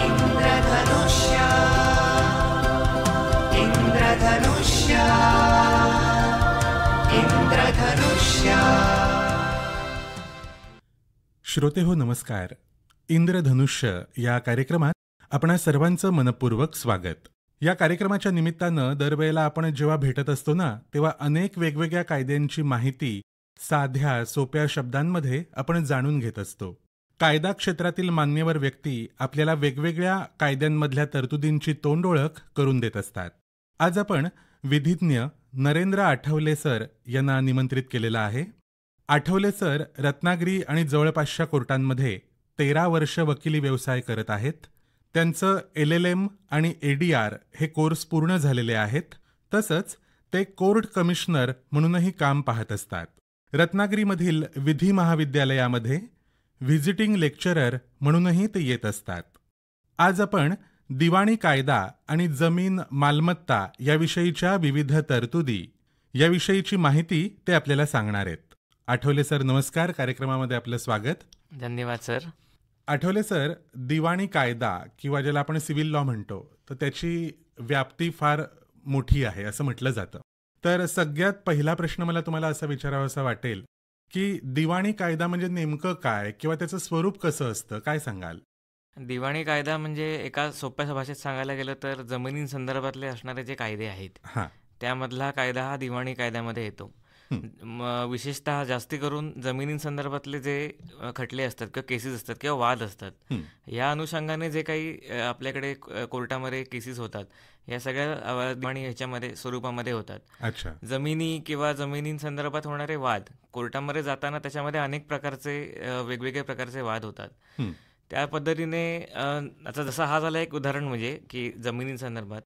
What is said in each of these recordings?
इंद्रधनुष्य इंद्रधनुष्य इंद्रधनुष्य इंद्रधनुष्य. श्रोते हो, नमस्कार. इंद्रधनुष्य या कार्यक्रमात आपणा सर्वांचं मनपूर्वक स्वागत. या कार्यक्रमाच्या निमित्तानं दरवेळेला आपण जेव्हा भेटत असतो ना, तेव्हा अनेक वेगवेगळ्या कायद्यांची माहिती साध्या सोप्या शब्दांमध्ये आपण जाणून घेत असतो. कायदा क्षेत्रातील मान्यवर व्यक्ती आपल्याला वेगवेगळ्या कायद्यांमधल्या तरतुदींची तोंडओळख करून देत असतात. आज आपण विधिज्ञ नरेंद्र आठवले सर यांना निमंत्रित केलेलं आहे. आठवले सर रत्नागिरी आणि जवळपासच्या कोर्टांमध्ये 13 वर्ष वकिली व्यवसाय करत आहेत. त्यांचं LLM आणि ADR हे कोर्स पूर्ण झालेले आहेत. तसंच ते कोर्ट कमिशनर म्हणूनही काम पाहत असतात. रत्नागिरीमधील विधी महाविद्यालयामध्ये व्हिजिटिंग लेक्चरर म्हणूनही ते येत असतात. आज आपण दिवाणी कायदा आणि जमीन मालमत्ता याविषयीच्या विविध तरतुदी याविषयीची माहिती ते आपल्याला सांगणार आहेत. आठवले सर, नमस्कार. कार्यक्रमामध्ये आपलं स्वागत. धन्यवाद सर. आठवले सर, दिवाणी कायदा किंवा ज्याला आपण सिव्हिल लॉ म्हणतो, तर त्याची व्याप्ती फार मोठी आहे असं म्हटलं जातं. तर सगळ्यात पहिला प्रश्न मला तुम्हाला असा विचारावासा वाटेल की दिवाणी कायदा म्हणजे नेमकं काय किंवा त्याचं स्वरूप कसं असतं, काय सांगाल? दिवाणी कायदा म्हणजे एका सोप्या भाषेत सांगायला गेलं तर जमिनींसंदर्भातले असणारे जे कायदे आहेत त्यामधला कायदा हा दिवाणी कायद्यामध्ये येतो. विशेषतः जास्ती करून जमिनींसंदर्भातले जे खटले असतात किंवा केसेस असतात किंवा वाद असतात, या अनुषंगाने जे काही आपल्याकडे कोर्टामध्ये केसेस होतात, या सगळ्या दिवाणी ह्याच्यामध्ये स्वरूपामध्ये होतात. अच्छा. जमिनी किंवा जमिनींसंदर्भात होणारे वाद कोर्टामध्ये जाताना त्याच्यामध्ये अनेक प्रकारचे वेगवेगळ्या प्रकारचे वाद होतात. त्या पद्धतीने आता जसा हा झाला एक उदाहरण म्हणजे की जमिनींसंदर्भात,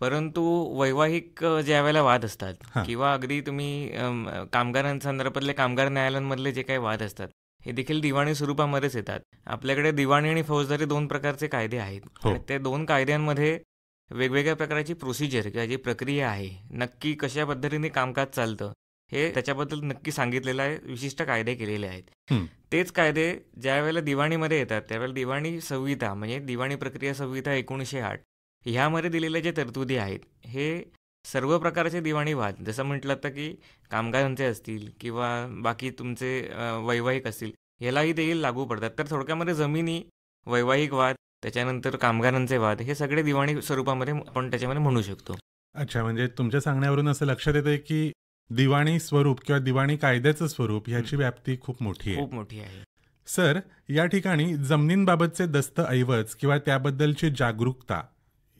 परंतु वैवाहिक ज्या वेळेला वाद असतात किंवा अगदी तुम्ही कामगारांसंदर्भातले कामगार न्यायालयांमधले जे काही वाद असतात, हे देखील दिवाणी स्वरूपामध्येच येतात. आपल्याकडे दिवाणी आणि फौजदारी 2 प्रकारचे कायदे आहेत. आणि त्या 2 कायद्यांमध्ये वेगवेगळ्या प्रकारची प्रोसिजर किंवा जी प्रक्रिया आहे, नक्की कशा पद्धतीने कामकाज चालतं हे त्याच्याबद्दल नक्की विशिष्ट कायदे केलेले आहेत. तेच कायदे ज्या वेळेला दिवाणीमध्ये येतात त्यावेळेला दिवाणी संहिता म्हणजे दिवाणी प्रक्रिया संहिता 1908 ह्यामध्ये दिलेल्या जे तरतुदी आहेत, हे सर्व प्रकारचे दिवाणी वाद, जसं म्हटलं तर की कामगारांचे असतील किंवा बाकी तुमचे वैवाहिक असतील, यालाही देखील लागू पडतात. तर थोडक्यामध्ये जमिनी, वैवाहिक वाद, त्याच्यानंतर कामगारांचे वाद, हे सगळे दिवाणी स्वरूपामध्ये आपण त्याच्यामध्ये म्हणू शकतो. अच्छा, म्हणजे तुमच्या सांगण्यावरून असं लक्षात येतं की दिवाणी स्वरूप किंवा दिवाणी कायद्याचं स्वरूप ह्याची व्याप्ती खूप मोठी आहे. सर, या ठिकाणी जमिनींबाबतचे दस्तऐवज किंवा त्याबद्दलची जागरूकता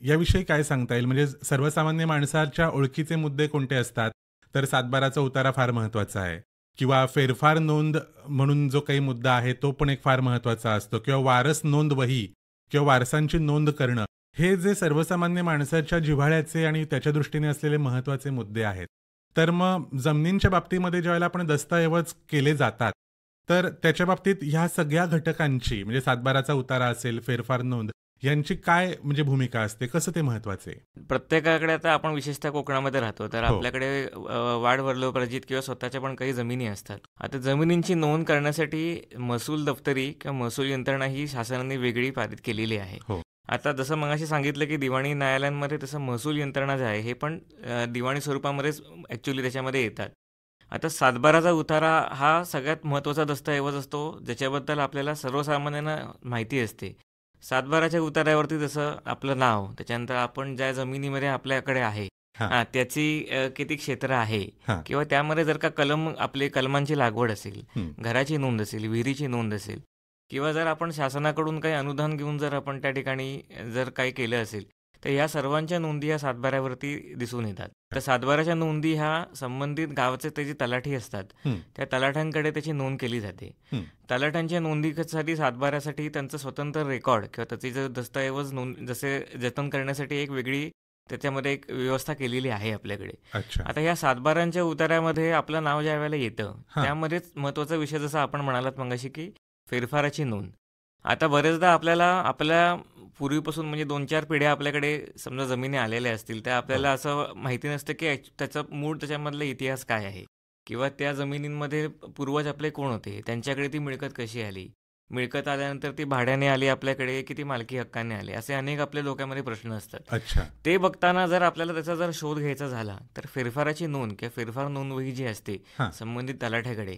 याविषयी काय सांगता येईल? म्हणजे सर्वसामान्य माणसाच्या ओळखीचे मुद्दे कोणते असतात? तर सातबाराचा उतारा फार महत्वाचा आहे, किंवा फेरफार नोंद म्हणून जो काही मुद्दा आहे तो पण एक फार महत्वाचा असतो, किंवा वारस नोंद वही किंवा वारसांची नोंद करणं, हे जे सर्वसामान्य माणसाच्या जिव्हाळ्याचे आणि त्याच्या दृष्टीने असलेले महत्वाचे मुद्दे आहेत. तर मग जमिनींच्या बाबतीमध्ये ज्यावेळेला आपण दस्तऐवज केले जातात, तर त्याच्या बाबतीत ह्या सगळ्या घटकांची म्हणजे सातबाराचा उतारा असेल, फेरफार नोंद, यांची काय म्हणजे भूमिका असते, कसं ते महत्वाचे? प्रत्येकाकडे आता आपण विशेषतः कोकणामध्ये राहतो, तर आपल्याकडे वाढ वडिलोपार्जित किंवा स्वतःच्या पण काही जमिनी असतात. आता जमिनींची नोंद करण्यासाठी महसूल दफ्तरी किंवा महसूल यंत्रणा ही शासनाने वेगळी पारित केलेली आहे. आता जसं मगाशी सांगितलं की दिवाणी न्यायालयांमध्ये तसं महसूल यंत्रणा जे आहे हे पण दिवाणी स्वरूपामध्येच ॲक्च्युली त्याच्यामध्ये येतात. आता सातबाराचा उतारा हा सगळ्यात महत्त्वाचा दस्तऐवज असतो ज्याच्याबद्दल आपल्याला सर्वसामान्यांना माहिती असते. सातबाराच्या उतार्यावरती जसं आपलं नाव, त्याच्यानंतर आपण ज्या जमिनीमध्ये आपल्याकडे आहे त्याची किती क्षेत्र आहे, किंवा त्यामध्ये जर का आपले कलमांची लागवड असेल, घराची नोंद असेल, विहिरीची नोंद असेल, किंवा जर आपण शासनाकडून काही अनुदान घेऊन जर आपण त्या ठिकाणी जर काही केलं असेल, तर या सर्वांच्या नोंदी ह्या सातबाऱ्यावरती दिसून येतात. तर सातबाऱ्याच्या नोंदी ह्या संबंधित गावाचे ते जे तलाठी असतात त्या तलाठ्यांकडे त्याची नोंद केली जाते. तलाठ्यांच्या नोंदीसाठी सातबाऱ्यासाठी त्यांचं स्वतंत्र रेकॉर्ड किंवा त्याचे जे दस्तऐवज जसे जतन करण्यासाठी एक वेगळी त्याच्यामध्ये एक व्यवस्था केलेली आहे आपल्याकडे. आता ह्या सातबाऱ्यांच्या उतार्यामध्ये आपलं नाव ज्या वेळेला येतं त्यामध्येच महत्वाचा विषय जसा आपण म्हणालात मगाशी की फेरफाराची नोंद. आता बरेचदा आपल्याला आपल्या पूर्वीपासून म्हणजे 2-4 पिढ्या आपल्याकडे समजा जमिनी आलेल्या असतील तर आपल्याला असं माहिती नसतं की त्याचं मूळ त्याच्यामधला इतिहास काय आहे, किंवा त्या जमिनींमध्ये पूर्वज आपले कोण होते, त्यांच्याकडे ती मिळकत कशी आली, मिळकत आल्यानंतर ती भाड्याने आली आपल्याकडे की ती मालकी हक्काने आली, असे अनेक आपल्या डोक्यामध्ये प्रश्न असतात. अच्छा. ते बघताना जर आपल्याला त्याचा जर शोध घ्यायचा झाला तर फेरफाराची नोंद किंवा फेरफार नोंदवही जी असते हां. संबंधित तलाठ्याकडे,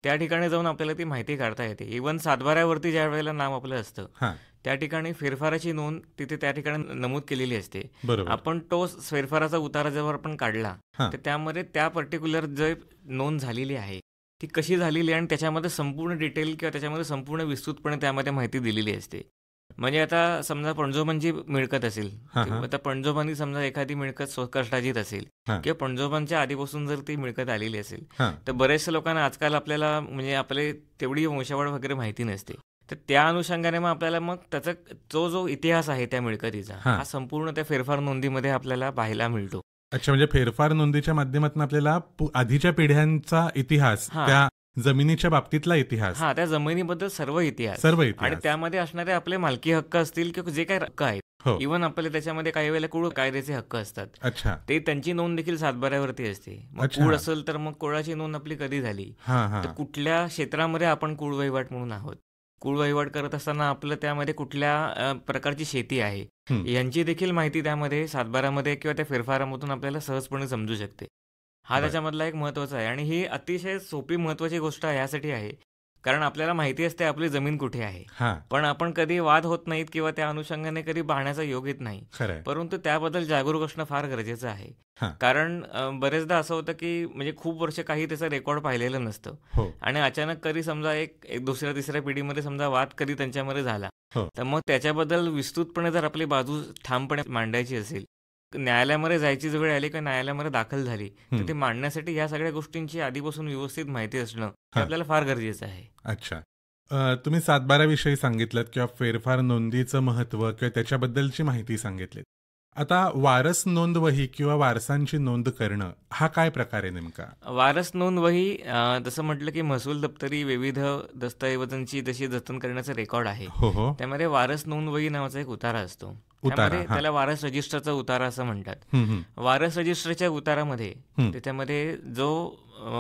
त्या ठिकाणी जाऊन आपल्याला ती माहिती काढता येते. इव्हन सातबाऱ्यावरती ज्या वेळेला नाव आपलं असतं हां. त्या ठिकाणी फेरफाराची नोंद तिथे त्या ठिकाणी नमूद केलेली असते. बरोबर. आपण तो फेरफाराचा उतारा जेव्हा आपण काढला हां. तर त्यामध्ये त्या पर्टिक्युलर जे नोंद झालेली आहे ती कशी झालेली आहे आणि त्याच्यामध्ये संपूर्ण डिटेल किंवा त्याच्यामध्ये संपूर्ण विस्तृतपणे त्यामध्ये माहिती दिलेली असते. म्हणजे आता समजा पणजोबांची मिळकत असेल हां, किंवा हां. आता पणजोबांनी समजा एखादी मिळकत स्वकष्टाचीत असेल हां. किंवा पणजोबांच्या आधीपासून जर ती मिळकत आलेली असेल हां. तर बऱ्याचशा लोकांना आजकाल आपल्याला म्हणजे आपले तेवढी वंशावळ वगैरे माहिती नसते. तर त्या अनुषंगाने मग आपल्याला मग त्याचा जो इतिहास आहे त्या मिळकतीचा हां. हा संपूर्ण त्या फेरफार नोंदीमध्ये आपल्याला पाहायला मिळतो. अच्छा, म्हणजे फेरफार नोंदीच्या माध्यमातून आपल्याला आधीच्या पिढ्यांचा इतिहास, हां. त्या जमिनीच्या बाबतीतला इतिहास, हा, त्या जमिनीबद्दल सर्व इतिहास आणि इतिहास. त्यामध्ये असणारे आपले मालकी हक्क असतील किंवा जे काही हक्क आहेत, हो. इव्हन आपले त्याच्यामध्ये काही वेळेला कुळ कायद्याचे हक्क असतात, अच्छा. ते त्यांची नोंद देखील सातबाऱ्यावरती असते. मग अच्छा. कुळ असेल तर मग कुळाची नोंद आपली कधी झाली, हां, हां. तर कुठल्या क्षेत्रामध्ये आपण कुळ वहिवाट म्हणून आहोत, कुळ वहिवाट करत असताना आपलं त्यामध्ये कुठल्या प्रकारची शेती आहे हं. यांची देखील माहिती त्यामध्ये सातबारामध्ये किंवा त्या फेरफारामधून आपल्याला सहजपणे समजू शकते. हा बरं. त्याच्यामधला एक महत्त्वाचा आहे आणि ही अतिशय सोपी महत्त्वाची गोष्ट यासाठी आहे कारण आपल्याला माहिती असते आपली जमीन कुठे आहे, हां. पण आपण कधी वाद होत नाहीत किंवा त्या अनुषंगाने कधी पाहण्याचा योग येत नाही. खरंय. परंतु त्याबद्दल जागरूक असणं फार गरजेचं आहे. हां. कारण बरेचदा असं होतं की म्हणजे खूप वर्ष काही त्याचं रेकॉर्ड पाहिलेलं नसतं हो. आणि अचानक कधी समजा एक दुसऱ्या तिसऱ्या पिढीमध्ये समजा वाद कधी त्यांच्यामध्ये झाला हो. तर मग त्याच्याबद्दल विस्तृतपणे जर आपली बाजू ठामपणे मांडायची असेल, न्यायालयामध्ये जायची वेळ आली किंवा न्यायालयामध्ये दाखल झाली तर हं. ते मांडण्यासाठी या सगळ्या गोष्टींची आधीपासून व्यवस्थित माहिती असणं हे हां. आपल्याला फार गरजेचं आहे. अच्छा. तुम्ही सातबाराविषयी सांगितलं किंवा फेरफार नोंदीचं महत्त्व किंवा त्याच्याबद्दलची माहिती सांगितलीत. आता वारस नोंद वही किंवा वारसांची नोंद करणं हा काय प्रकार आहे नेमका? वारस नोंद वही जसं म्हटलं की महसूल दप्तरी विविध दस्तऐवजांची जशी जतन करण्याचं रेकॉर्ड आहे, हो, हो. त्यामध्ये वारस नोंद वही नावाचा एक उतारा असतो. उतारा, त्यामध्ये हां. त्याला वारस रजिस्टरचा उतारा असं म्हणतात. हं, हं. वारस रजिस्टरच्या उतारामध्ये हं. त्याच्यामध्ये जो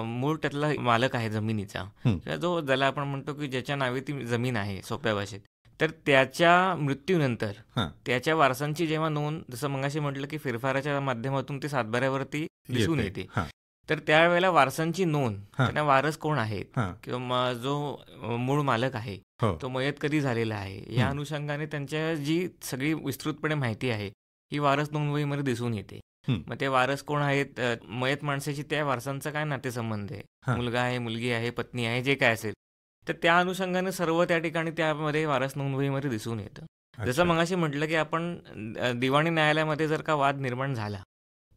मूळ त्यातला मालक आहे जमिनीचा हं. किंवा जो ज्याला आपण म्हणतो की ज्याच्या नावे ती जमीन आहे सोप्या भाषेत, तर त्याच्या मृत्यूनंतर हां. त्याच्या वारसांची जेव्हा नोंद, जसं मगाशी म्हटलं की फेरफाराच्या माध्यमातून ती सातबाऱ्यावरती दिसून येते, हां. तर त्यावेळेला वारसांची नोंद, हां. त्यांना वारस कोण आहेत हां. किंवा जो मूळ मालक आहे हो. तो मयत कधी झालेला आहे या हं. अनुषंगाने त्यांच्या जी सगळी विस्तृतपणे माहिती आहे ही वारस नोंदवहीमध्ये दिसून येते. हं. मग ते वारस कोण आहेत, मयत माणसाची त्या वारसांचा काय नातेसंबंध आहे, हां. मुलगा आहे, मुलगी आहे, पत्नी आहे, जे काय असेल, तर त्या अनुषंगाने सर्व त्या ठिकाणी त्यामध्ये वारस नोंदवहीमध्ये दिसून येतं. अच्छा. जसं मगाशी म्हटलं की आपण दिवाणी न्यायालयामध्ये जर का वाद निर्माण झाला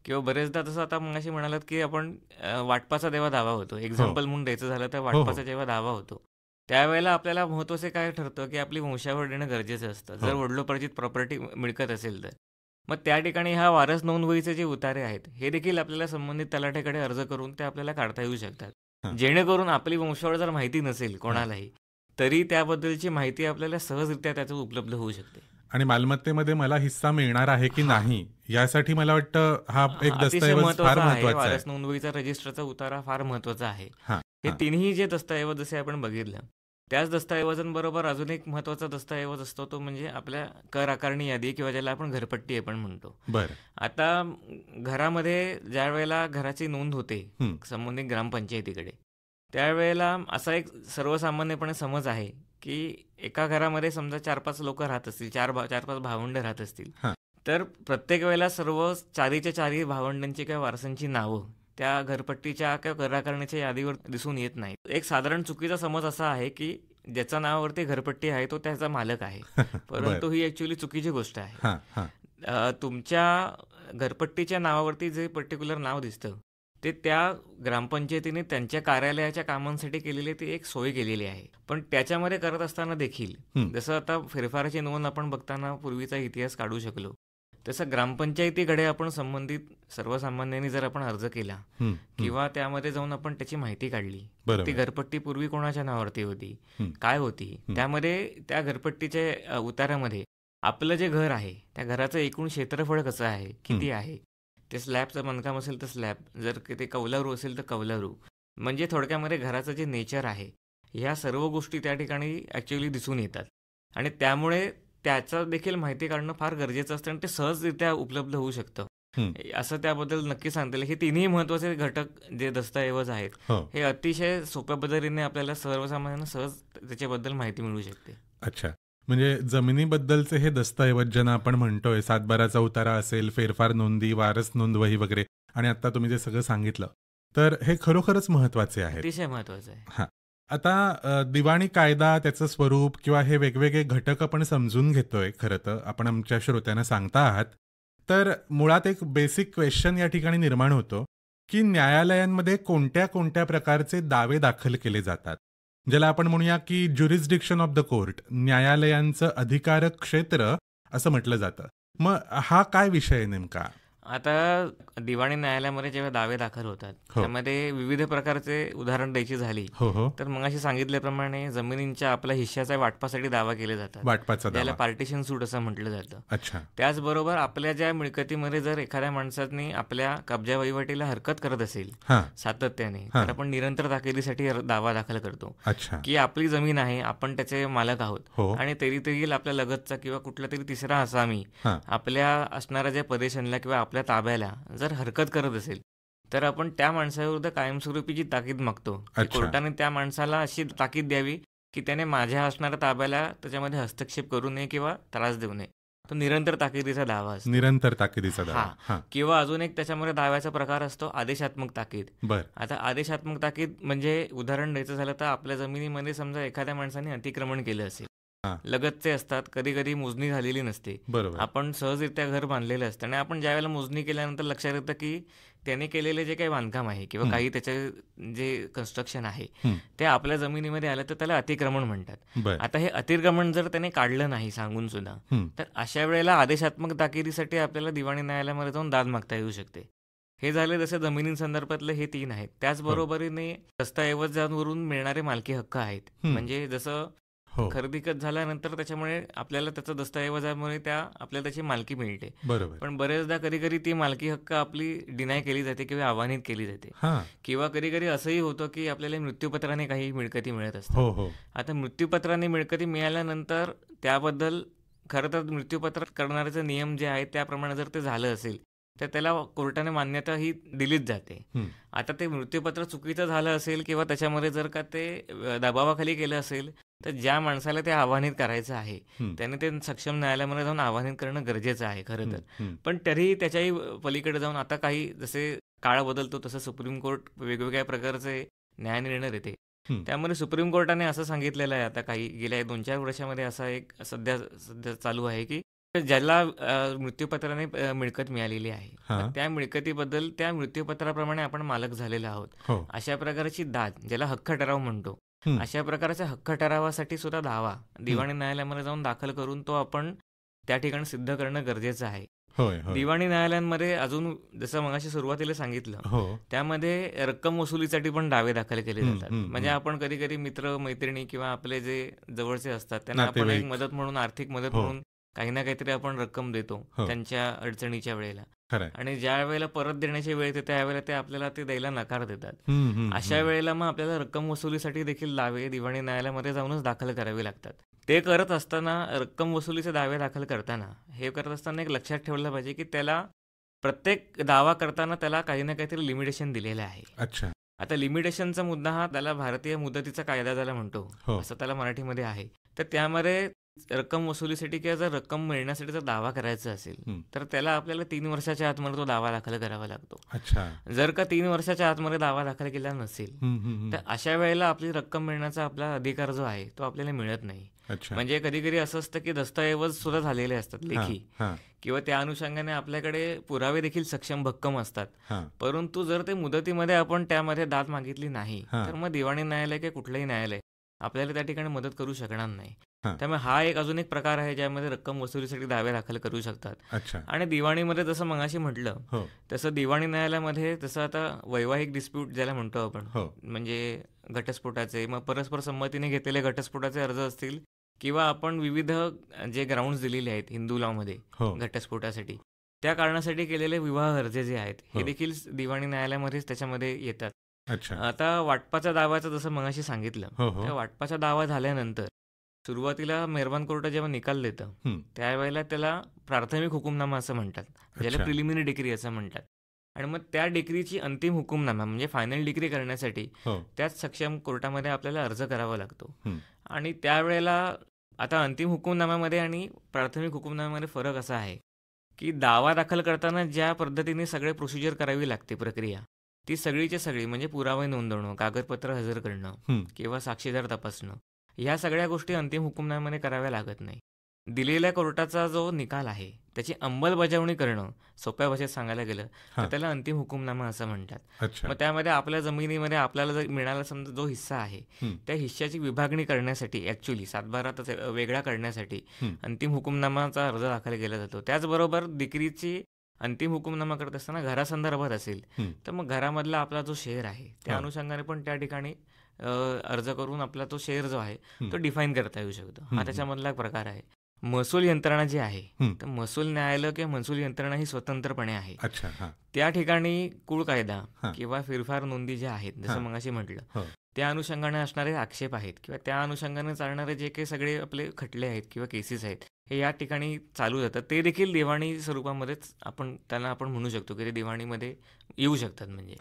किंवा बरेचदा तसं आता मगाशी म्हणालात की आपण वाटपाचा जेव्हा दावा होतो, एक्झाम्पल म्हणून द्यायचं झालं तर वाटपाचा जेव्हा दावा होतो त्यावेळेला आपल्याला महत्त्वाचं काय ठरतं की आपली वंशावळ देणं गरजेचं असतं. जर हो. वडिलोपार्जित प्रॉपर्टी मिळकत असेल तर मग त्या ठिकाणी ह्या वारस नोंदवहीचे जे उतारे आहेत हे देखील आपल्याला संबंधित तलाठ्याकडे अर्ज करून ते आपल्याला काढता येऊ शकतात. हां. जेणेकरून आपली वंशावळ जर माहिती नसेल कोणालाही तरी त्याबद्दलची माहिती आपल्याला सहजरित्या त्याचं उपलब्ध होऊ शकते. आणि मालमत्तेमध्ये मला हिस्सा मिळणार आहे की हां. नाही यासाठी मला वाटतं हा एक अतिशय दस्तऐवज फार महत्त्वाचा आहे. महत्वाचा आहे. वारस नोंदवहीचा रजिस्टरचा उतारा फार महत्त्वाचा आहे. हां. हे हां. तिन्ही जे दस्तऐवज जसे आपण बघितलं त्याच दस्तऐवजांबरोबर अजून एक महत्त्वाचा दस्तऐवज असतो तो म्हणजे आपल्या कर आकारणी यादी किंवा ज्याला आपण घरपट्टी आपण म्हणतो. बरं. आता घरामध्ये ज्या वेळेला घराची नोंद होते हं. संबंधित ग्रामपंचायतीकडे त्यावेळेला असा एक सर्वसामान्यपणे समज आहे की एका घरामध्ये समजा 4-5 लोक राहत असतील, 4-5 भावंड राहत असतील, हां. तर प्रत्येक वेळेला सर्व चारीच्या चारी भावंडांची किंवा वारसांची नावं त्या घरपट्टीच्या किंवा कर आकारणीच्या यादीवर दिसून येत नाही. एक साधारण चुकीचा समज असा आहे की ज्याच्या नावावरती घरपट्टी आहे तो त्याचा मालक आहे, परंतु ही ॲक्च्युअली चुकीची गोष्ट आहे. हां, हां. तुमच्या घरपट्टीच्या नावावरती जे पर्टिक्युलर नाव दिसतं ते त्या ग्रामपंचायतीने त्यांच्या कार्यालयाच्या कामांसाठी केलेली ती एक सोय केलेली आहे. पण त्याच्यामध्ये करत असताना देखील हं. जसं आता फेरफाराची नोंद आपण बघताना पूर्वीचा इतिहास काढू शकलो तसं ग्रामपंचायतीकडे आपण संबंधित सर्वसामान्यांनी जर आपण अर्ज केला हं. हं. किंवा त्यामध्ये जाऊन आपण त्याची माहिती काढली, ती बरोबर. घरपट्टी पूर्वी कोणाच्या नावावरती होती, हं. काय होती, हं. त्यामध्ये त्या घरपट्टीच्या उतारामध्ये आपलं जे घर आहे त्या घराचं एकूण क्षेत्रफळ कसं आहे, किती आहे, ते स्लॅबचं बांधकाम असेल तर स्लॅब, जर ते कौलारू असेल तर कौलारू, म्हणजे थोडक्यामध्ये घराचं जे नेचर आहे ह्या सर्व गोष्टी त्या ठिकाणी ॲक्च्युअली दिसून येतात आणि त्यामुळे त्याचा देखील माहिती काढणं फार गरजेचं असतं आणि ते सहजरित्या उपलब्ध होऊ शकतं. असं त्याबद्दल नक्की सांगता येईल. हे तिन्ही महत्त्वाचे घटक जे दस्तऐवज आहेत हे अतिशय सोप्या पद्धतीने आपल्याला सर्वसामान्यांना सहज त्याच्याबद्दल माहिती मिळू शकते. अच्छा, म्हणजे जमिनीबद्दलचे हे दस्तऐवज ज्यांना आपण म्हणतोय, सातबाराचा उतारा असेल, फेरफार नोंदी, वारस नोंद वही वगैरे, आणि आता तुम्ही जे सगळं सांगितलं, तर हे खरोखरच महत्वाचे आहे, अतिशय महत्वाचं आहे. हा, आता दिवाणी कायदा, त्याचं स्वरूप किंवा हे वेगवेगळे घटक आपण समजून घेतोय. खरं तर आपण आमच्या श्रोत्यांना सांगता आहात, तर मुळात एक बेसिक क्वेश्चन या ठिकाणी निर्माण होतो की न्यायालयांमध्ये कोणत्या कोणत्या प्रकारचे दावे दाखल केले जातात, ज्याला आपण म्हणूया की ज्युरिस्डिक्शन ऑफ द कोर्ट, न्यायालयांचं अधिकार क्षेत्र असं म्हटलं जातं. मग हा काय विषय आहे नेमका? आता दिवाणी न्यायालयामध्ये जेव्हा दावे दाखल होतात त्यामध्ये विविध प्रकारचे उदाहरण द्यायची झाली तर मगाशी सांगितल्याप्रमाणे जमिनींच्या आपल्या हिश्श्याच्या वाटपासाठी दावा केले जातात, वाटपाचा त्याला पार्टिशन सूट असं म्हटलं जातं. अच्छा. त्याचबरोबर आपल्या ज्या मिळकतीमध्ये जर एखाद्या माणसाने आपल्या कब्जा वहिवाटीला हरकत करत असेल सातत्याने, तर आपण निरंतर ताकिदीसाठी दावा दाखल करतो की आपली जमीन आहे, आपण त्याचे मालक आहोत आणि तरी आपल्या लगतचा किंवा कुठला तरी तिसरा आसामी आपल्या असणाऱ्या ज्या प्रदेशांना किंवा आपल्या ताब्याला जर हरकत करत असेल तर आपण त्या माणसाविरुद्ध कायमस्वरूपीची ताकीद मागतो. कोर्टाने त्या माणसाला अशी ताकीद द्यावी की त्याने माझ्या असणाऱ्या ताब्याला त्याच्यामध्ये हस्तक्षेप करू नये किंवा त्रास देऊ नये. तो निरंतर ताकिदीचा दावा असतो. निरंतर ताकिदीचा दावा. किंवा अजून एक त्याच्यामध्ये दाव्याचा प्रकार असतो आदेशात्मक ताकीद. आता आदेशात्मक ताकीद म्हणजे उदाहरण द्यायचं झालं तर आपल्या जमिनीमध्ये समजा एखाद्या माणसाने अतिक्रमण केलं असेल, लगतचे असतात, कधी कधी मोजणी झालेली नसते, आपण सहजरित्या घर बांधलेलं असतं आणि आपण ज्यावेळेला मोजणी केल्यानंतर लक्षात येतं की त्याने केलेले जे काही बांधकाम आहे किंवा काही त्याचे जे कन्स्ट्रक्शन आहे ते आपल्या जमिनीमध्ये आलं तर त्याला अतिक्रमण म्हणतात. आता हे अतिक्रमण जर त्याने काढलं नाही सांगून सुद्धा, तर अशा वेळेला आदेशात्मक ताकिदीसाठी आपल्याला दिवाणी न्यायालयामध्ये जाऊन दाद मागता येऊ शकते. हे झाले जसे जमिनींसंदर्भातले हे 3 आहेत. त्याचबरोबरीने दस्तऐवजांवरून मिळणारे मालकी हक्क आहेत. म्हणजे जसं खरेदी झाल्यानंतर त्याच्यामुळे आपल्याला त्याचा दस्तऐवजामुळे आपल्याला त्याची मालकी मिळते. पण बरेचदा कधी कधी ती मालकी हक्क आपली डिनाय केली जाते किंवा आव्हानित केली जाते. किंवा कधी कधी असंही होतं की आपल्याला मृत्यूपत्राने काही मिळकती मिळत असतात. आता मृत्यूपत्राने मिळकती मिळाल्यानंतर त्याबद्दल खरं तर मृत्यूपत्र करणाऱ्याचे नियम जे आहेत त्याप्रमाणे जर ते झालं असेल तर त्याला कोर्टाने मान्यता ही दिलीच जाते. आता ते मृत्यूपत्र चुकीचं झालं असेल किंवा त्याच्यामध्ये जर का ते दबावाखाली केलं असेल तर ज्या माणसाला ते आव्हानित करायचं आहे त्याने ते सक्षम न्यायालयामध्ये जाऊन आव्हानित करणं गरजेचं आहे खरं तर. पण तरीही त्याच्याही पलीकडे जाऊन आता काही जसे काळ बदलतो तसं सुप्रीम कोर्ट वेगवेगळ्या प्रकारचे न्यायनिर्णय देते. त्यामध्ये सुप्रीम कोर्टाने असं सांगितलेलं आहे आता काही गेल्या 2-4 वर्षामध्ये असा एक सध्या चालू आहे की ज्याला मृत्यूपत्राने मिळकत मिळालेली आहे त्या मिळकतीबद्दल त्या मृत्यूपत्राप्रमाणे आपण मालक झालेलो आहोत अशा प्रकारची दाद, ज्याला हक्क ठराव म्हणतो, अशा प्रकारच्या हक्क ठरावासाठी सुद्धा दावा दिवाणी न्यायालयामध्ये जाऊन दाखल करून तो आपण त्या ठिकाणी सिद्ध करणं गरजेचं आहे. दिवाणी न्यायालयांमध्ये अजून जसं मगाशी सुरुवातीला सांगितलं त्यामध्ये रक्कम वसुलीसाठी पण दावे दाखल केले जातात. म्हणजे आपण कधी कधी मित्र मैत्रिणी किंवा आपले जे जवळचे असतात त्यांना आपण एक मदत म्हणून, आर्थिक मदत म्हणून काही ना काहीतरी आपण रक्कम देतो त्यांच्या अडचणीच्या वेळेला, आणि ज्या वेळेला परत देण्याची वेळ येते त्यावेळेला ते आपल्याला ते द्यायला नकार देतात. अशा वेळेला मग आपल्याला रक्कम वसुलीसाठी देखील दावे दिवाणी न्यायालयामध्ये जाऊनच दाखल करावे लागतात. ते करत असताना, रक्कम वसुलीचे दावे दाखल करताना हे करत असताना एक लक्षात ठेवलं पाहिजे की त्याला प्रत्येक दावा करताना त्याला काही ना काहीतरी लिमिटेशन दिलेलं आहे. आता लिमिटेशनचा मुद्दा हा त्याला भारतीय मुदतीचा कायदा ज्याला म्हणतो असं त्याला मराठीमध्ये आहे. तर त्यामध्ये रक्कम वसुलीसाठी किंवा जर रक्कम मिळण्यासाठी जर दावा करायचा असेल तर त्याला आपल्याला 3 वर्षाच्या आतमध्ये तो दावा दाखल करावा लागतो. जर का 3 वर्षाच्या आतमध्ये दावा दाखल केला नसेल तर अशा वेळेला आपली रक्कम मिळण्याचा आपला अधिकार जो आहे तो आपल्याला मिळत नाही. म्हणजे कधी कधी असं असतं की दस्तऐवज सुद्धा झालेले असतात लेखी, किंवा त्या अनुषंगाने आपल्याकडे पुरावे देखील सक्षम भक्कम असतात, परंतु जर ते मुदतीमध्ये आपण त्यामध्ये दाद मागितली नाही तर मग दिवाणी न्यायालय किंवा कुठलंही न्यायालय आपल्याला त्या ठिकाणी मदत करू शकणार नाही. त्यामुळे हा एक अजून एक प्रकार आहे ज्यामध्ये रक्कम वसुलीसाठी दावे दाखल करू शकतात. आणि दिवाणीमध्ये जसं मगाशी म्हटलं तसं दिवाणी न्यायालयामध्ये जसं आता वैवाहिक डिस्प्यूट ज्याला म्हणतो आपण, म्हणजे घटस्फोटाचे, मग परस्पर संमतीने घेतलेले घटस्फोटाचे अर्ज असतील किंवा आपण विविध जे ग्राउंड्स दिलेले आहेत हिंदू लॉमध्ये घटस्फोटासाठी, त्या कारणासाठी केलेले विवाह अर्ज जे आहेत हे देखील दिवाणी न्यायालयामध्येच त्याच्यामध्ये येतात. अच्छा. आता वाटपाचा दावाचं जसं मगाशी सांगितलं, हो हो. त्या वाटपाचा दावा झाल्यानंतर सुरुवातीला मेहरबान कोर्ट जेव्हा निकाल देतं हं. त्यावेळेला त्याला प्राथमिक हुकुमनामा असं म्हणतात, ज्याला अच्छा. प्रिलिमिनरी डिग्री असं म्हणतात. आणि मग त्या डिग्रीची अंतिम हुकुमनामा म्हणजे फायनल डिग्री करण्यासाठी हो. त्याच सक्षम कोर्टामध्ये आपल्याला अर्ज करावा लागतो. हं. आणि त्यावेळेला आता अंतिम हुकुमनाम्यामध्ये आणि प्राथमिक हुकुमनाम्यामध्ये फरक असा आहे की दावा दाखल करताना ज्या पद्धतीने सगळे प्रोसिजर करावी लागते, प्रक्रिया ती सगळीच्या सगळी म्हणजे पुरावे नोंदवणं, कागदपत्र हजर करणं हं. किंवा साक्षीदार तपासणं, ह्या सगळ्या गोष्टी अंतिम हुकुमनाम्यामध्ये कराव्या लागत नाही. दिलेल्या कोर्टाचा जो निकाल आहे त्याची अंमलबजावणी करणं, सोप्या भाषेत सांगायला गेलं तर हां. त्याला अंतिम हुकुमनामा असं म्हणतात. अच्छा. मग त्यामध्ये आपल्या जमिनीमध्ये आपल्याला जर मिळाला समजा जो हिस्सा आहे हं. त्या हिश्श्याची विभागणी करण्यासाठी, ॲक्च्युली सातबारा वेगळा करण्यासाठी हं. अंतिम हुकुमनामाचा अर्ज दाखल केला जातो. त्याचबरोबर डिग्रीची अंतिम हुकुमनामा करत असताना घरासंदर्भात असेल हं. तर मग घरामधला आपला जो शेअर आहे त्या हां. अनुषंगाने पण त्या ठिकाणी अर्ज करून आपला तो शेअर जो आहे हं. तो डिफाईन करता येऊ शकतो. हं. हा त्याच्यामधला एक प्रकार आहे. महसूल यंत्रणा जी आहे हं. तर महसूल न्यायालय किंवा महसूल यंत्रणा ही स्वतंत्रपणे आहे. अच्छा. हां. त्या ठिकाणी कुळ कायदा हां. किंवा फेरफार नोंदी ज्या आहेत, जसं हां. मगाशी म्हटलं, हो. त्या अनुषंगाने असणारे आक्षेप आहेत किंवा त्या अनुषंगाने चालणारे जे काही सगळे आपले खटले आहेत किंवा केसेस आहेत हे या ठिकाणी चालू जातात. ते देखील दिवाणी स्वरूपामध्येच त्यांना आपण म्हणू शकतो की ते दिवाणीमध्ये येऊ शकतात. म्हणजे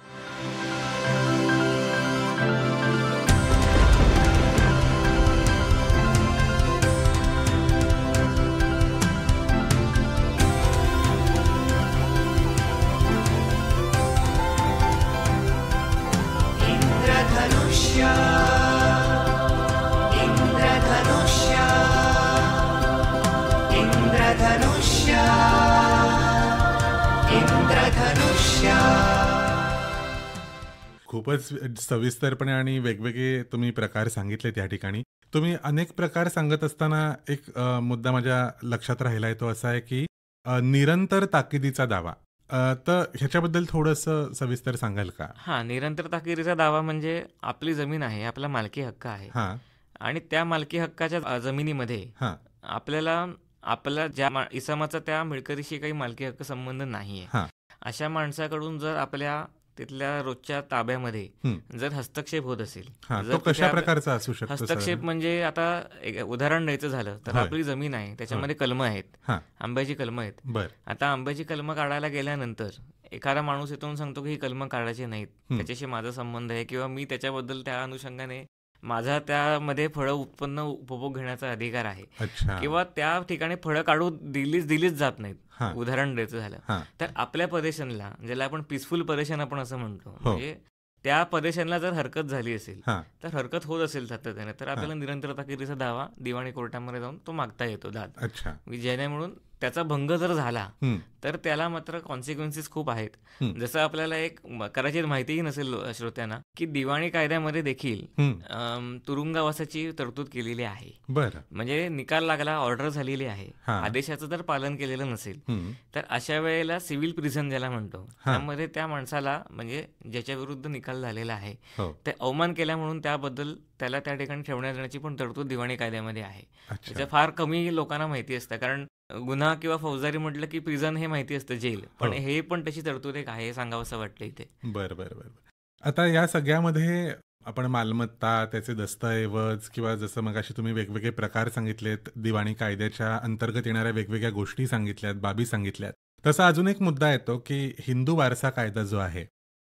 इंद्रधनुष्य इंद्रधनुष्य इंद्रधनुष्य इंद्रधनुष्य. खूपच सविस्तरपणे आणि वेगवेगळे तुम्ही प्रकार सांगितले त्या ठिकाणी. तुम्ही अनेक प्रकार सांगत असताना एक मुद्दा माझ्या लक्षात राहिला आहे, तो असा आहे की निरंतर ताकिदीचा दावा. तर ह्याच्याबद्दल थोडंसं सविस्तर सांगाल का? हां, निरंतर ताकिदीचा दावा म्हणजे आपली जमीन आहे, आपला मालकी हक्क आहे हां. आणि त्या मालकी हक्काच्या जमिनीमध्ये हां. आपल्या ज्या इसमाचा त्या मिळकतीशी काही मालकी हक्क संबंध नाहीये, हां. अशा माणसाकडून जर आपल्या तिथल्या रोजच्या ताब्यामध्ये हं. जर हस्तक्षेप होत असेल, हां. जर तो तिथे कशा प्रकारचा असू शकतो हस्तक्षेप साधारण? म्हणजे आता एक उदाहरण द्यायचं झालं तर होय. आपली जमीन आहे, त्याच्यामध्ये कलमं आहेत, हां. आंब्याची कलमं आहेत. बर. आता आंब्याची कलमं काढायला गेल्यानंतर एखादा माणूस येतो आणि सांगतो की ही कलमं काढायची नाहीत, हं. त्याच्याशी माझा संबंध आहे किंवा मी त्याच्याबद्दल त्या अनुषंगाने माझा त्यामध्ये फळं उत्पन्न उपभोग घेण्याचा अधिकार आहे अच्छा. किंवा त्या ठिकाणी फळं काढू दिलीच जात नाहीत. हां. उदाहरण द्यायचं झालं हां. तर आपल्या पदेशनला, ज्याला आपण पीसफुल पदेशन आपण असं म्हणतो, हो. म्हणजे त्या पदेशनला जर हरकत झाली असेल, हां. तर हरकत होत असेल सातत्याने, तर आपल्याला निरंतर ताकिदीचा दावा दिवाणी कोर्टामध्ये जाऊन तो मागता येतो दाद. अच्छा. ज्याने म्हणून त्याचा भंग जर झाला हं. तर त्याला मात्र कॉन्सिक्वेन्सेस खूप आहेत. हं. जसं आपल्याला एक कदाचित माहितीही नसेल श्रोत्यांना की दिवाणी कायद्यामध्ये देखील हं. तुरुंगवासाची तरतूद केलेली आहे. बरं. म्हणजे निकाल लागला, ऑर्डर झालेली आहे, हां. आदेशाचं जर पालन केलेलं नसेल हं. तर अशा वेळेला सिव्हिल प्रिझन ज्याला म्हणतो, त्यामध्ये त्या माणसाला म्हणजे ज्याच्या विरुद्ध निकाल झालेला आहे हो. ते अवमान केला म्हणून त्याबद्दल त्याला त्या ठिकाणी ठेवण्यात येण्याची पण तरतूद दिवाणी कायद्यामध्ये आहे. अच्छा. त्याचं फार कमी लोकांना माहिती असतं, कारण गुन्हा किंवा फौजदारी म्हटलं की प्रिझन हे माहिती असतं, जेल, पण हो. हे पण तशी तरतूद एक आहे, हे सांगावंसं वाटतं इथे. बरं बरं बरं. आता या सगळ्यामध्ये आपण मालमत्ता, त्याचे दस्तऐवज किंवा जसं मगाशी तुम्ही वेगवेगळे प्रकार सांगितलेत, दिवाणी कायद्याच्या अंतर्गत येणाऱ्या वेगवेगळ्या गोष्टी सांगितल्यात, बाबी सांगितल्यात, तसा अजून एक मुद्दा येतो की हिंदू वारसा कायदा जो आहे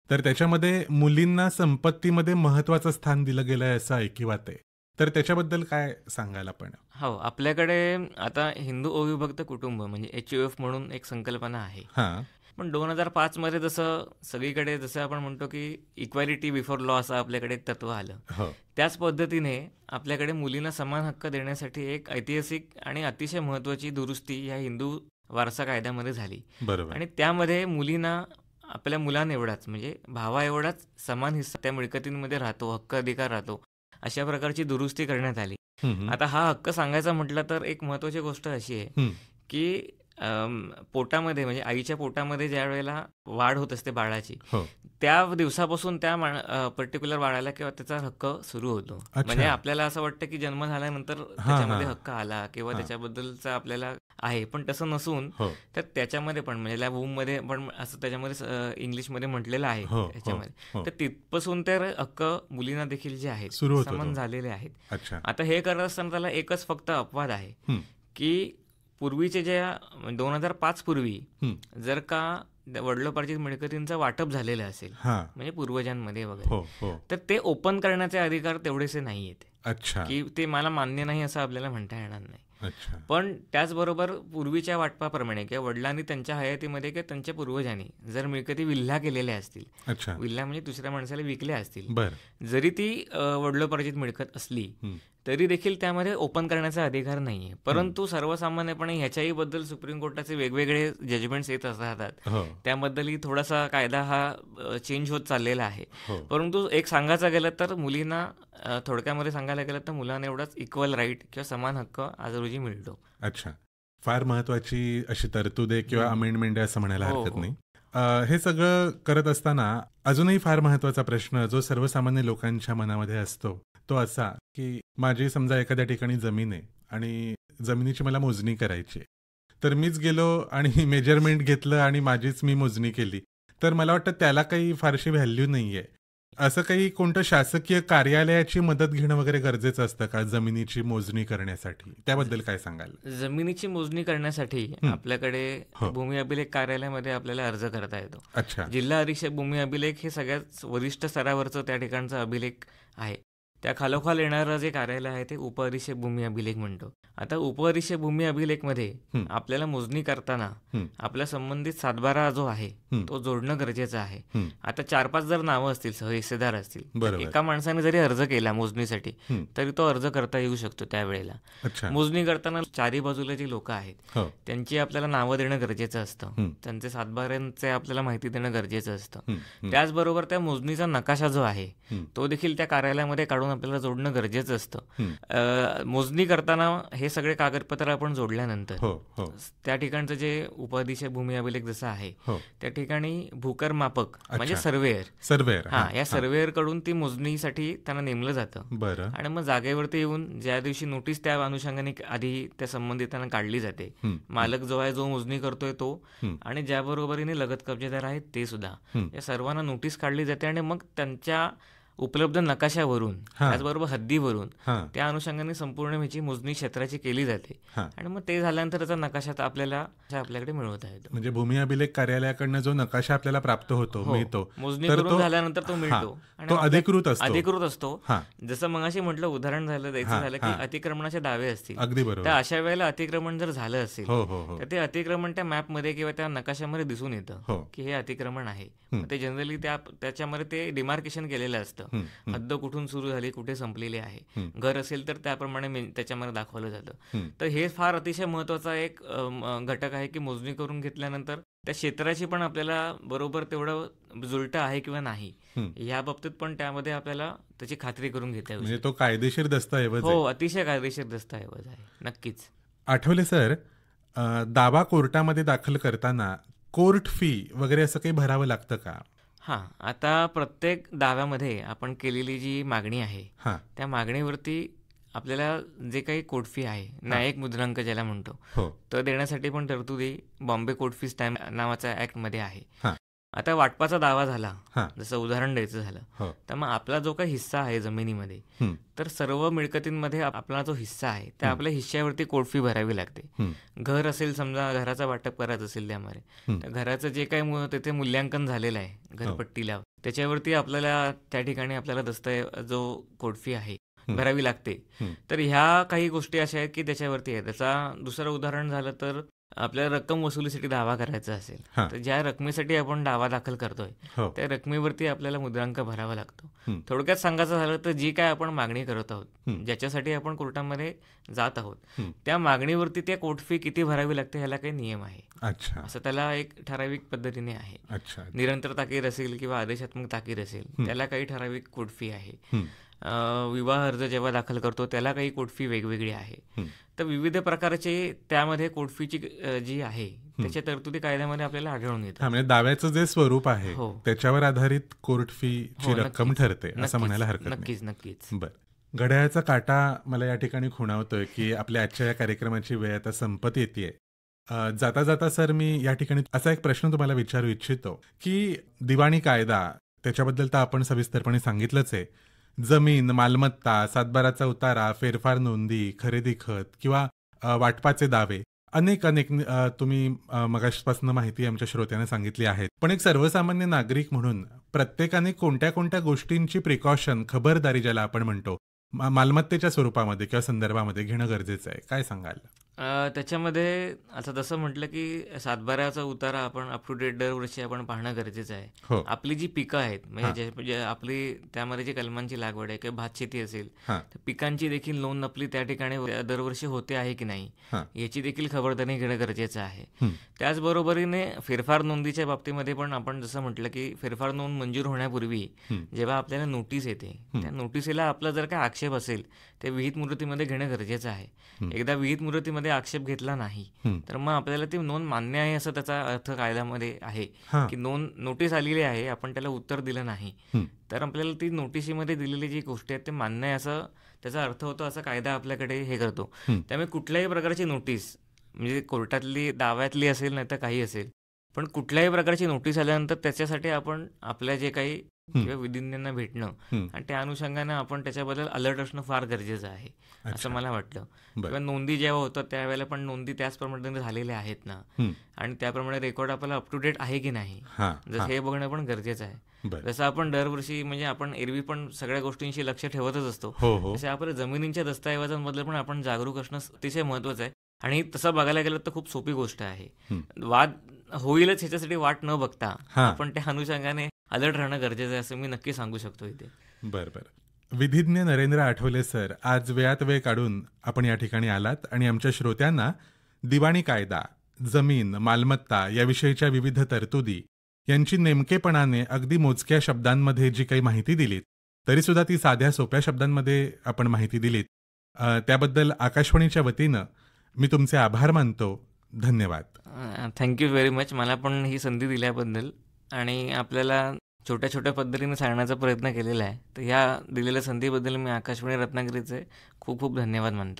तर त्याच्यामध्ये मुलींना संपत्तीमध्ये महत्वाचं स्थान दिलं गेलं आहे असं ऐकिवात आहे. तर त्याच्याबद्दल काय सांगाल आपण? हो, आपल्याकडे आता हिंदू अविभक्त कुटुंब म्हणजे HUF म्हणून एक संकल्पना आहे. हां. पण 2005 मध्ये जसं सगळीकडे जसं आपण म्हणतो की इक्वॅलिटी बिफोर लॉ असं आपल्याकडे एक तत्व आलं, हो. त्याच पद्धतीने आपल्याकडे मुलींना समान हक्क देण्यासाठी एक ऐतिहासिक आणि अतिशय महत्त्वाची दुरुस्ती या हिंदू वारसा कायद्यामध्ये झाली. बरोबर. आणि त्यामध्ये मुलींना आपल्या मुलांएवढाच म्हणजे भावाएवढाच समान हिस्सा त्या मिळकतींमध्ये राहतो, हक्क अधिकार राहतो, अशा प्रकारची दुरुस्ती करण्यात आली. हं, हं. आता हा हक्क सांगायचा म्हटलं तर एक महत्त्वाची गोष्ट अशी आहे हं. की पोटामध्ये म्हणजे आईच्या पोटामध्ये ज्या वेळेला वाढ होत असते बाळाची, हो. त्या दिवसापासून त्या पर्टिक्युलर बाळाला किंवा त्याचा हक्क सुरू होतो. म्हणजे आपल्याला असं वाटतं की जन्म झाल्यानंतर त्याच्यामध्ये हक्क आला किंवा त्याच्याबद्दलचा आपल्याला आहे, पण तसं नसून तर त्याच्यामध्ये पण म्हणजे वूम मध्ये पण असं त्याच्यामध्ये इंग्लिशमध्ये म्हटलेलं आहे त्याच्यामध्ये, तर तिथपासून तर हक्क मुलींना देखील जे आहेत समान झालेले आहेत. आता हे करत असताना त्याला एकच फक्त अपवाद आहे की पूर्वीचे ज्या 2005 पूर्वी जर का वडिलोपार्जित मिळकतींचं वाटप झालेलं असेल म्हणजे पूर्वजांमध्ये वगैरे, तर ते ओपन करण्याचे अधिकार तेवढेसे नाही आहेत की ते मला मान्य नाही असं आपल्याला म्हणता येणार नाही. पण त्याचबरोबर पूर्वीच्या वाटपाप्रमाणे किंवा वडिलांनी त्यांच्या हयातीमध्ये किंवा त्यांच्या पूर्वजांनी जर मिळकती विल्हा केलेल्या असतील, विल्हा म्हणजे दुसऱ्या माणसाला विकल्या असतील, जरी ती वडिलोपार्जित मिळकत असली तरी देखील त्यामध्ये ओपन करण्याचा अधिकार नाहीये. परंतु सर्वसामान्यपणे ह्याच्याही बद्दल सुप्रीम कोर्टाचे वेगवेगळे जजमेंट्स येत राहतात, त्याबद्दलही थोडासा कायदा हा चेंज होत चाललेला आहे. परंतु एक सांगायचं गेलं तर मुलींना, थोडक्यामध्ये सांगायला गेलं तर मुलांना एवढाच इक्वल राईट किंवा समान हक्क आज रोजी मिळतो. अच्छा, फार महत्वाची अशी तरतूद आहे किंवा अमेंडमेंट आहे असं म्हणायला हरकत नाही. हे सगळं करत असताना अजूनही फार महत्वाचा प्रश्न जो सर्वसामान्य लोकांच्या मनामध्ये असतो तो असा की माझी समजा एखाद्या ठिकाणी जमीन आहे आणि जमिनीची मला मोजणी करायची आहे, तर मीच गेलो आणि मेजरमेंट घेतलं आणि माझीच मी मोजणी केली, तर मला वाटतं त्याला काही फारशी व्हॅल्यू नाहीये. असं काही कोणतं शासकीय कार्यालयाची मदत घेणं वगैरे गरजेचं असतं का जमिनीची मोजणी करण्यासाठी? त्याबद्दल काय सांगाल? जमिनीची मोजणी करण्यासाठी आपल्याकडे भूमी अभिलेख कार्यालयामध्ये आपल्याला अर्ज करता येतो. जिल्हा अधीक्षक भूमी अभिलेख हे सगळ्यात वरिष्ठ स्तरावरचं त्या ठिकाणचा अभिलेख आहे. त्या खालोखाल येणारं जे कार्यालय आहे ते उपअधीक्षक भूमी अभिलेख म्हणतो. आता उपअधीक्षक भूमी अभिलेखमध्ये आपल्याला मोजणी करताना आपल्या संबंधित सातबारा जो आहे तो जोडणं गरजेचं आहे. आता 4-5 जर नावं असतील, सहहिस्सेदार असतील, एका माणसाने जरी अर्ज केला मोजणीसाठी तरी तो अर्ज करता येऊ शकतो. त्यावेळेला मोजणी करताना चारी बाजूला जी लोक आहेत त्यांची आपल्याला नावं देणं गरजेचं असतं, त्यांचे सातबाऱ्यांचे आपल्याला माहिती देणं गरजेचं असतं. त्याचबरोबर त्या मोजणीचा नकाशा जो आहे तो देखील त्या कार्यालयामध्ये काढून आपल्याला जोडणं गरजेचं असतं. मोजणी करताना हे सगळे कागदपत्र आपण जोडल्यानंतर त्या ठिकाणचं जे उपअधीक्षक भूमी अभिलेख जसं आहे त्या ठिकाणी भूकर मापक म्हणजे सर्वेअर या सर्वेअर कडून ती मोजणीसाठी त्यांना नेमलं जातं आणि मग जागेवरती येऊन ज्या दिवशी नोटीस त्या अनुषंगाने आधी त्या संबंधितांना काढली जाते, मालक जो आहे जो मोजणी करतोय तो आणि ज्या बरोबरीने लगत कब्जेदार आहेत ते सुद्धा, या सर्वांना नोटीस काढली जाते आणि मग त्यांच्या उपलब्ध नकाशावरून त्याचबरोबर हद्दीवरून त्या अनुषंगाने संपूर्ण ह्याची मोजणी क्षेत्राची केली जाते आणि मग ते झाल्यानंतर त्याचा नकाशा आपल्याकडे मिळवता येतो. म्हणजे भूमी अभिलेख कार्यालयाकडनं जो नकाशा आपल्याला प्राप्त होतो मिळतो, मोजणी करून झाल्यानंतर तो मिळतो तो अधिकृत असतो. जसं मगाशी म्हटलं उदाहरण द्यायचं की अतिक्रमणाचे दावे असतील, अगदी बरोबर, तर अशा वेळेला अतिक्रमण जर झालं असेल तर ते अतिक्रमण त्या मॅपमध्ये किंवा त्या नकाशामध्ये दिसून येतं की हे अतिक्रमण आहे. ते जनरली त्याच्यामध्ये ते डिमार्केशन केलेलं असतं, हद्द कुठून सुरू झाली कुठे संपलेली आहे. घर असेल तर त्याप्रमाणे त्याच्यामध्ये दाखवलं जातं. तर हे फार अतिशय महत्वाचा एक घटक आहे की मोजणी करून घेतल्यानंतर त्या क्षेत्राची पण आपल्याला बरोबर तेवढं जुळतं आहे किंवा नाही या बाबतीत पण त्यामध्ये आपल्याला त्याची खात्री करून घेता येईल. तो कायदेशीर दस्तऐवज हो, अतिशय कायदेशीर दस्तऐवज आहे. नक्कीच. आठवले सर, दावा कोर्टामध्ये दाखल करताना कोर्ट फी वगैरे असं काही भरावं लागतं का? आता प्रत्येक दाव्यामध्ये आपण केलेली जी मागणी आहे त्या मागणीवरती आपल्याला जे काही कोर्ट फी आहे, न्यायिक मुद्रांक ज्याला म्हणतो, तर देण्यासाठी पण तरतुदी बॉम्बे कोर्ट फी स्टॅम्प नावाच्या ऍक्ट मध्ये आहे. आता वाटपाचा दावा झाला, जसं उदाहरण द्यायचं झालं तर मग आपला जो काही हिस्सा आहे जमिनीमध्ये, तर सर्व मिळकतींमध्ये आपला जो हिस्सा आहे त्या आपल्या हिश्श्यावरती कोर्ट फी भरावी लागते. घर असेल, समजा घराचा वाटप करायचं असेल त्यामध्ये, तर घराचं जे काही तिथे मूल्यांकन झालेलं आहे घरपट्टीला, त्याच्यावरती आपल्याला त्या ठिकाणी आपल्याला जो कोर्ट फी आहे भरावी लागते. तर ह्या काही गोष्टी अशा आहेत की त्याच्यावरती आहे. त्याचा दुसरं उदाहरण झालं तर आपल्याला रक्कम वसुलीसाठी दावा करायचा असेल तर ज्या रकमेसाठी आपण दावा दाखल करतोय त्या रकमेवरती आपल्याला मुद्रांक भरावा लागतो. थोडक्यात सांगायचं झालं तर जी काय आपण मागणी करत आहोत, ज्याच्यासाठी आपण कोर्टामध्ये जात आहोत, त्या मागणीवरती त्या कोर्ट फी किती भरावी लागते ह्याला काही नियम आहे. असं त्याला एक ठराविक पद्धतीने आहे. निरंतर ताकीद असेल किंवा आदेशात्मक ताकीद असेल त्याला काही ठराविक कोर्ट फी आहे. विवाह अर्ज जेव्हा दाखल करतो त्याला काही कोर्ट फी वेगवेगळी आहे. तर विविध प्रकारचे त्यामध्ये कोर्ट फीची जी आहे त्याच्या तरतुदी कायद्यामध्ये आपल्याला आढळून येतात. म्हणजे दाव्याचं जे स्वरूप आहे त्याच्यावर आधारित कोर्ट फीची रक्कम ठरते असं म्हणायला हरकत नाही. नक्कीच नक्कीच. बरं, घड्याळाचा काटा मला या ठिकाणी खुणावतोय की आपल्या आजच्या या कार्यक्रमाची वेळ आता संपत येतेय. जाता जाता सर मी या ठिकाणी असा एक प्रश्न तुम्हाला विचारू इच्छितो की दिवाणी कायदा त्याच्याबद्दल तर आपण सविस्तरपणे सांगितलंच आहे. जमीन, मालमत्ता, सातबाराचा उतारा, फेरफार नोंदी, खरेदी खत किंवा वाटपाचे दावे अनेक तुम्ही मगाशपासून माहिती आमच्या श्रोत्यांना सांगितली आहेत. पण एक सर्वसामान्य नागरिक म्हणून प्रत्येकाने कोणत्या कोणत्या गोष्टींची प्रिकॉशन, खबरदारी ज्याला आपण म्हणतो, मालमत्तेच्या स्वरूपामध्ये किंवा संदर्भामध्ये घेणं गरजेचं आहे, काय सांगाल? त्याच्यामध्ये आता जसं म्हटलं की सातबाऱ्याचा उतारा आपण अप टू डेट दरवर्षी आपण पाहणं गरजेचं आहे. आपली जी पिकं आहेत म्हणजे आपली त्यामध्ये जी कलमांची लागवड आहे किंवा भात शेती असेल तर पिकांची देखील नोंद आपली त्या ठिकाणी दरवर्षी होते आहे की नाही याची देखील खबरदारी घेणं गरजेचं आहे. त्याचबरोबरीने फेरफार नोंदीच्या बाबतीमध्ये पण आपण जसं म्हटलं की फेरफार नोंद मंजूर होण्यापूर्वी जेव्हा आपल्याला नोटीस येते त्या नोटिसीला आपला जर काय आक्षेप असेल ते विहित मुदतीमध्ये घेणं गरजेचं आहे. एकदा विहित मुदतीमध्ये आक्षेप घेतला नाही तर मग आपल्याला ती नोंद मान्य आहे असं त्याचा अर्थ कायद्यामध्ये आहे की नोटीस आलेली आहे, आपण त्याला उत्तर दिलं नाही तर आपल्याला ती नोटिशीमध्ये दिलेली जी गोष्टी आहेत ते मान्य आहे असं त्याचा अर्थ होतो, असा कायदा आपल्याकडे हे करतो. त्यामुळे कुठल्याही प्रकारची नोटीस म्हणजे कोर्टातली, दाव्यातली असेल नाही तर काही असेल, पण कुठल्याही प्रकारची नोटीस आल्यानंतर त्याच्यासाठी आपण आपल्या जे काही किंवा विधिज्ञांना भेटणं आणि त्या अनुषंगाने आपण त्याच्याबद्दल अलर्ट असणं फार गरजेचं आहे असं मला वाटलं. किंवा नोंदी जेव्हा होतात त्यावेळेला पण नोंदी त्याचप्रमाणे झालेल्या आहेत ना आणि त्याप्रमाणे रेकॉर्ड आपल्याला अप टू डेट आहे की नाही जसं हे बघणं पण गरजेचं आहे. जसं आपण दरवर्षी म्हणजे आपण एरवी पण सगळ्या गोष्टींशी लक्ष ठेवतच असतो तसे आपल्या जमिनींच्या दस्तऐवजांबद्दल पण आपण जागरूक असणं अतिशय महत्वाचं आहे. आणि तसं बघायला गेलं तर खूप सोपी गोष्ट आहे. वाद होईलच ह्याच्यासाठी वाट न बघता आपण त्या अनुषंगाने अलर्ट राहणं गरजेचं आहे असं मी नक्की सांगू शकतो इथे. बरं, विधिज्ञ नरेंद्र आठवले सर, आज वेळात वेळ काढून आपण या ठिकाणी आलात आणि आमच्या श्रोत्यांना दिवाणी कायदा, जमीन, मालमत्ता याविषयीच्या विविध तरतुदी यांची नेमकेपणाने अगदी मोजक्या शब्दांमध्ये जी काही माहिती दिलीत तरी सुद्धा ती साध्या सोप्या शब्दांमध्ये आपण माहिती दिलीत त्याबद्दल आकाशवाणीच्या वतीनं मी तुमचे आभार मानतो. धन्यवाद. थँक्यू व्हेरी मच मला पण ही संधी दिल्याबद्दल आणि आपल्याला छोट्या छोट्या पद्धतीने सांगण्याचा प्रयत्न केलेला आहे. तर ह्या दिलेल्या संधीबद्दल मी आकाशवाणी रत्नागिरीचे खूप खूप धन्यवाद मानतो.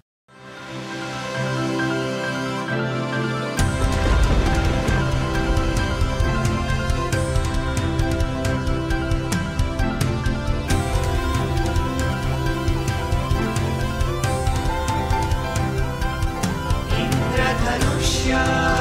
इंद्रधनुष्य